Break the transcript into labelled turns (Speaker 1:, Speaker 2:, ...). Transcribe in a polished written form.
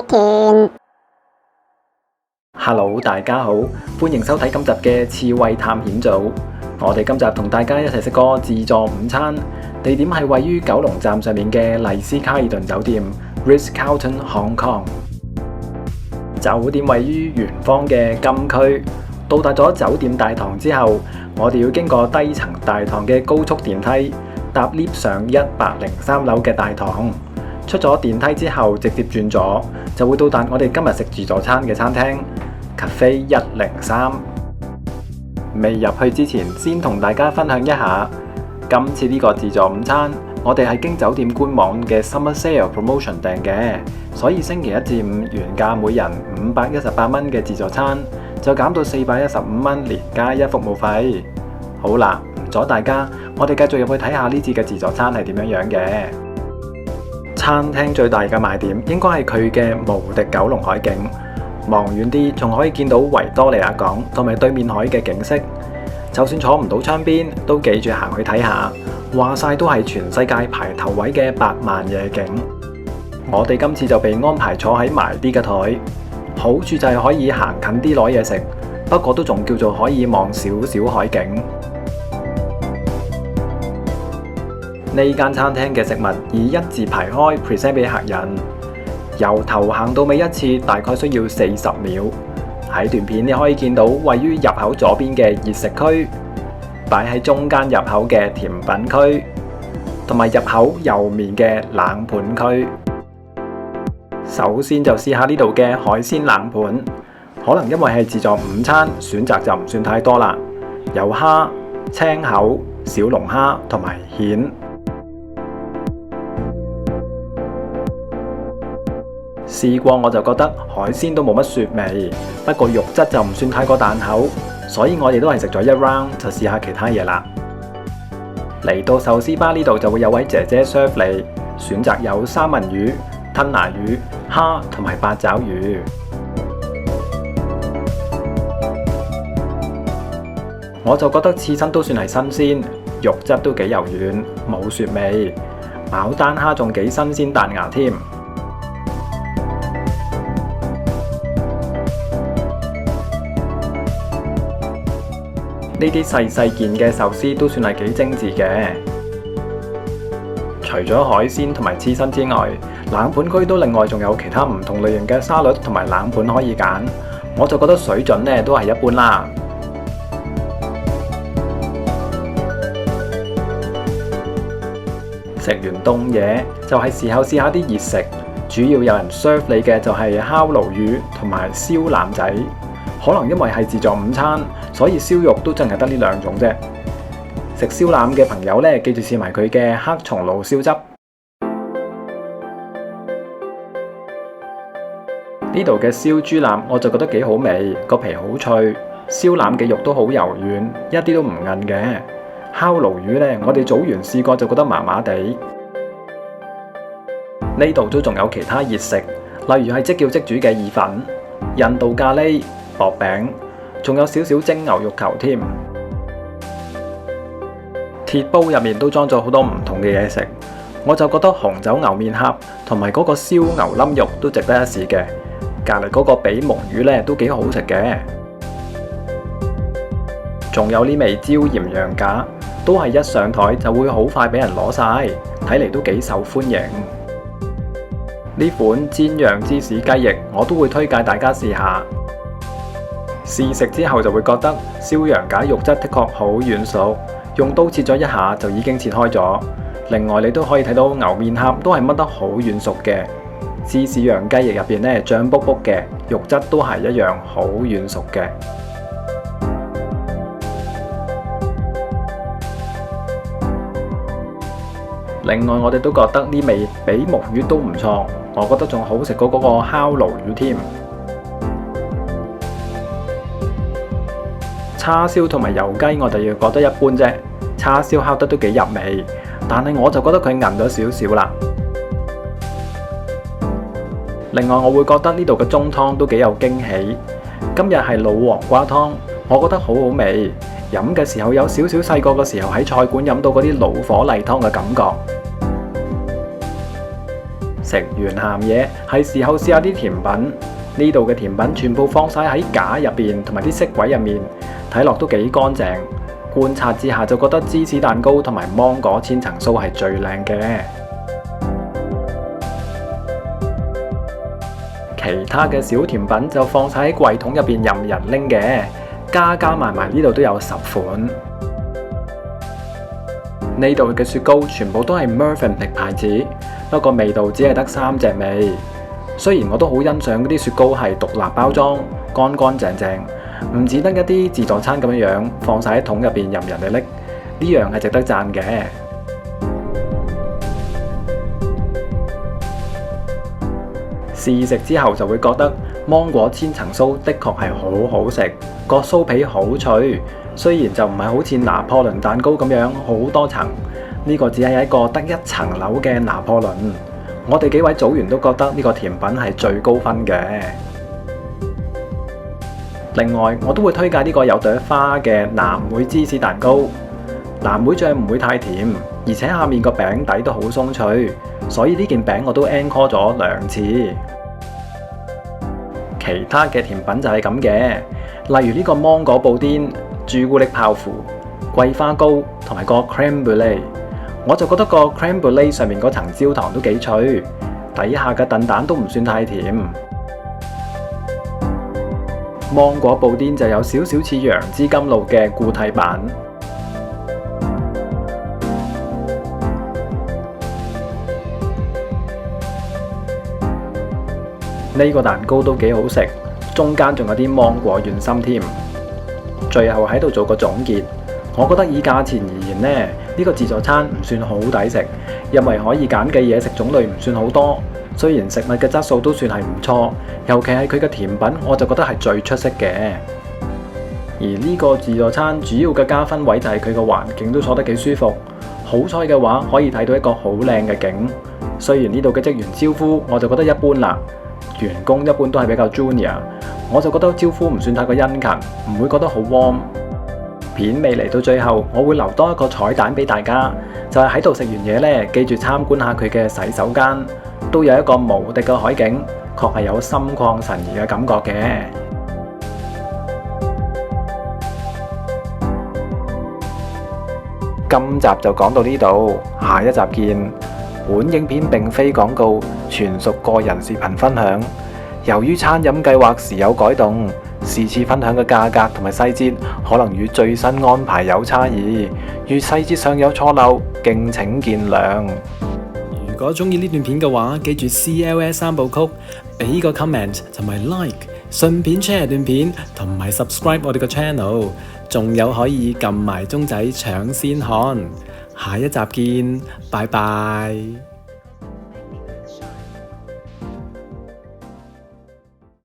Speaker 1: 田。
Speaker 2: Hello， 大家好，歡迎收睇今集嘅刺猬探險組。我哋今集同大家一齊食個自助午餐，地點係位於九龍站上面嘅麗思卡爾頓酒店 Ritz-Carlton Hong Kong。酒店位於圓方嘅金區。到達咗酒店大堂之後，我哋要經過低層大堂嘅高速電梯，搭 lift 上103樓嘅大堂。出咗電梯之後，直接轉左就會到達我哋今日食自助餐嘅餐廳 Cafe 103。未入去之前，先同大家分享一下，今次呢個自助午餐，我哋係經酒店官網嘅 Summer Sale Promotion 訂嘅，所以星期一至五原價每人518蚊嘅自助餐，就減到415蚊，連加一服務費。好啦，唔阻大家，我哋繼續入去睇下呢次嘅自助餐係點樣嘅。餐廳最大嘅賣點應該係佢嘅無敵九龍海景，望遠啲仲可以見到維多利亞港同埋對面海嘅景色。就算坐唔到窗邊，都記住行去睇下，話晒都係全世界排頭位嘅百萬夜景。我哋今次就被安排坐喺埋啲嘅台，好處就係可以行近啲攞嘢食，不過都仲叫做可以望少少海景。呢間餐廳嘅食物以一字排開 present 俾客人，由頭行到尾一次大概需要40秒。喺段片你可以見到位於入口左邊嘅熱食區，擺喺中間入口嘅甜品區，同埋入口右面嘅冷盤區。首先就試下呢度嘅海鮮冷盤，可能因為係自助午餐，選擇就唔算太多啦，有蝦、青口、小龍蝦同埋蜆。試過我就覺得海鮮都冇乜雪味，不過肉質就唔算太過彈口，所以我哋都係食咗一 round 就試下其他嘢啦。嚟到壽司吧呢度就會有位姐姐 serve 你，選擇有三文魚、吞拿魚、蝦同埋八爪魚。我就覺得刺身都算係新鮮，肉質都幾柔軟，冇雪味，牡丹蝦仲幾新鮮彈牙添。呢啲細細件嘅壽司都算係幾精緻嘅。除咗海鮮同埋刺身之外，冷盤區都另外仲有其他唔同類型嘅沙律同埋冷盤可以揀，我就覺得水準呢都係一般啦。食完凍嘢就係時候試下啲熱食，主要有人 serve 你嘅就係烤鱸魚同埋燒腩仔。可能因為係自助午餐，所以燒肉都淨係得呢兩種啫。食燒腩嘅朋友呢，記住試埋佢嘅黑松露燒汁。呢度嘅燒豬腩我就覺得幾好味，個皮好脆，燒腩嘅肉都好柔軟，一啲都唔韌嘅。烤鱸魚呢，我哋組員試過就覺得麻麻地。呢度都仲有其他熱食，例如係即叫即煮嘅意粉、印度咖喱、薄餅，仲有少少蒸牛肉球添。鐵煲入面都裝咗好多唔同嘅嘢食，我就覺得紅酒牛面盒同埋嗰個燒牛冧肉都值得一試嘅。隔籬嗰個比目魚呢都幾好食嘅，仲有呢味椒鹽羊架，都係一上台就會好快俾人攞晒，睇嚟都幾受歡迎。呢款煎釀芝士雞翼我都會推介大家試下。試食之後就會覺得燒羊架肉質的確好軟熟，用刀切咗一下就已經切開咗。另外你都可以睇到牛面盒都係炆得好軟熟嘅，芝士釀雞翼入邊呢醬卜卜嘅，肉質都係一樣好軟熟嘅。另外我哋都覺得呢味比目魚都唔錯，我覺得仲好食過嗰個烤鱸魚添。叉燒同埋油雞我哋要覺得一般啫，叉燒烤得都幾入味，但係我就覺得佢韌咗少少啦。另外我會覺得呢度嘅中湯都幾有驚喜，今日係老黃瓜湯，我覺得好好味，飲嘅時候有少少細個嘅時候喺菜館飲到嗰啲老火例湯嘅感覺。食食完鹹嘢，係時候試下啲甜品。呢度嘅甜品全部放晒喺架入邊，同埋啲飾位入面，睇落都幾乾淨。觀察之下就覺得芝士蛋糕同埋芒果千層酥係最靚嘅。其他嘅小甜品就放晒喺櫃桶入邊任人拎嘅，加埋呢度都有10款。呢度嘅雪糕全部都係 Mövenpick 牌子，不過味道只係得3隻味。雖然我都好欣賞嗰啲雪糕係獨立包裝，乾淨淨，唔似得一啲自助餐咁樣放晒喺桶入邊任人哋拎，呢樣係值得讚嘅。試食之後就會覺得芒果千層酥的確係好好食，個酥皮好脆。雖然就唔係好似拿破崙蛋糕咁樣好多層，呢個只係一個得1層樓嘅拿破崙。我哋幾位組員都覺得呢個甜品係最高分嘅。另外，我都會推介呢個有朵花嘅藍莓芝士蛋糕。藍莓醬唔會太甜，而且下面個餅底都好鬆脆，所以呢件餅我都 encore 咗2次。其他嘅甜品就係咁嘅，例如呢個芒果布甸、朱古力泡芙、桂花糕同埋個 crème brûlée。我就覺得個 crème brûlée上面嗰層焦糖都幾脆，底下嘅燉蛋都唔算太甜。芒果布甸就有少少似楊枝甘露嘅固體版。呢個蛋糕都幾好食，中間仲有啲芒果軟心添。最後喺度做個總結，我覺得以價錢而言呢個自助餐唔算好抵食，因為可以揀嘅嘢食種類唔算好多。雖然食物嘅質素都算係唔錯，尤其係佢嘅甜品，我就覺得係最出色嘅。而呢個自助餐主要嘅加分位就係佢個環境都坐得幾舒服。好彩嘅話，可以睇到一個好靚嘅景。雖然呢度嘅職員招呼我就覺得一般啦，員工一般都係比較 junior， 我就覺得招呼唔算太過殷勤，唔會覺得好 warm。片尾嚟到最後，我會留多一個彩蛋俾大家，就係喺度食完嘢呢，記住參觀下佢嘅洗手間，都有一個無敵嘅海景，確係有心曠神怡嘅感覺嘅。今集就講到呢度，下一集見。本影片並非廣告，全屬個人視頻分享。由於餐飲計劃時有改動，是次分享嘅價格同埋細節可能與最新安排有差異，如細節上有錯漏，敬請見諒。如果中意呢段片嘅話，記住 CLS 3部曲，俾個 comment 同埋 like， 順便 share 段片同埋 subscribe 我哋個 channel， 仲有可以撳埋鐘仔搶先看。下一集見，拜拜。